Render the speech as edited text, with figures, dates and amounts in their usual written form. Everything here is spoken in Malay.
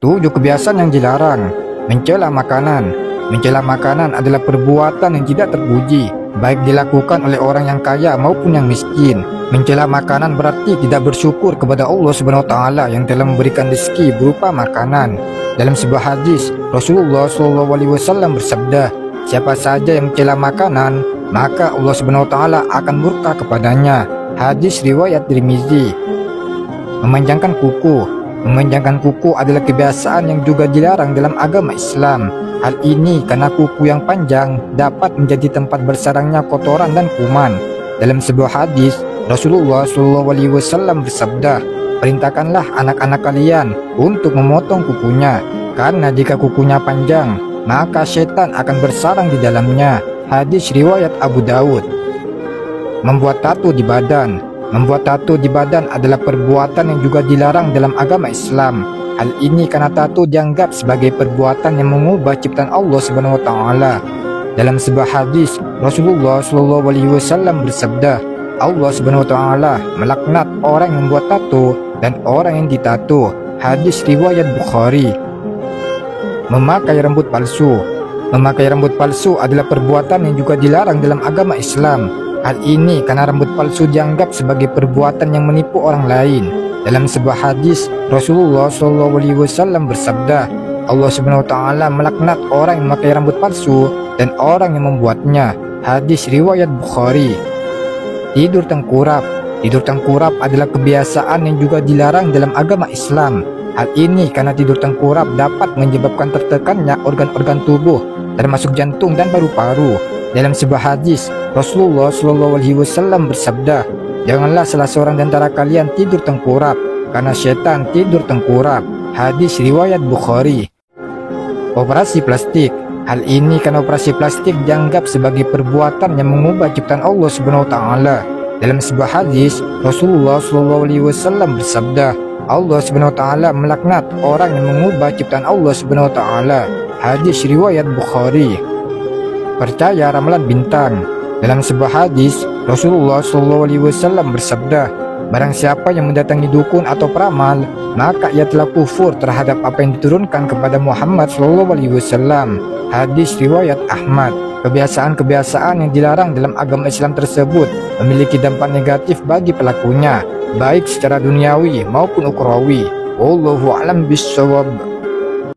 7 kebiasaan yang dilarang. Mencela makanan. Mencela makanan adalah perbuatan yang tidak terpuji, baik dilakukan oleh orang yang kaya maupun yang miskin. Mencela makanan berarti tidak bersyukur kepada Allah Subhanahu wa taala yang telah memberikan rezeki berupa makanan. Dalam sebuah hadis, Rasulullah SAW bersabda, siapa saja yang mencela makanan, maka Allah Subhanahu wa taala akan murka kepadanya. Hadis riwayat Tirmizi. Memanjangkan kuku. Memanjangkan kuku adalah kebiasaan yang juga dilarang dalam agama Islam. Hal ini karena kuku yang panjang dapat menjadi tempat bersarangnya kotoran dan kuman. Dalam sebuah hadis, Rasulullah SAW bersabda, perintahkanlah anak-anak kalian untuk memotong kukunya, karena jika kukunya panjang, maka setan akan bersarang di dalamnya. Hadis riwayat Abu Daud. Membuat tato di badan. Membuat tato di badan adalah perbuatan yang juga dilarang dalam agama Islam. Hal ini karena tato dianggap sebagai perbuatan yang mengubah ciptaan Allah Subhanahu wa taala. Dalam sebuah hadis, Rasulullah SAW bersabda, Allah Subhanahu wa taala melaknat orang yang membuat tato dan orang yang ditato. Hadis riwayat Bukhari. Memakai rambut palsu. Memakai rambut palsu adalah perbuatan yang juga dilarang dalam agama Islam. Hal ini karena rambut palsu dianggap sebagai perbuatan yang menipu orang lain. Dalam sebuah hadis, Rasulullah SAW bersabda, Allah Subhanahu wa taala melaknat orang yang memakai rambut palsu dan orang yang membuatnya. Hadis riwayat Bukhari. Tidur tengkurap. Tidur tengkurap adalah kebiasaan yang juga dilarang dalam agama Islam. Hal ini karena tidur tengkurap dapat menyebabkan tertekannya organ-organ tubuh, termasuk jantung dan paru-paru. Dalam sebuah hadis, Rasulullah SAW bersabda, janganlah salah seorang di antara kalian tidur tengkurap, karena setan tidur tengkurap. Hadis riwayat Bukhari. Operasi plastik. Hal ini karena operasi plastik dianggap sebagai perbuatan yang mengubah ciptaan Allah Subhanahu wa taala. Dalam sebuah hadis, Rasulullah SAW bersabda, Allah Subhanahu wa taala melaknat orang yang mengubah ciptaan Allah Subhanahu wa taala. Hadis riwayat Bukhari. Percaya ramalan bintang. Dalam sebuah hadis, Rasulullah SAW bersabda, barang siapa yang mendatangi dukun atau peramal, maka ia telah kufur terhadap apa yang diturunkan kepada Muhammad SAW. Hadis riwayat Ahmad. Kebiasaan-kebiasaan yang dilarang dalam agama Islam tersebut memiliki dampak negatif bagi pelakunya, baik secara duniawi maupun ukhrawi. Wallahu a'lam bishawab.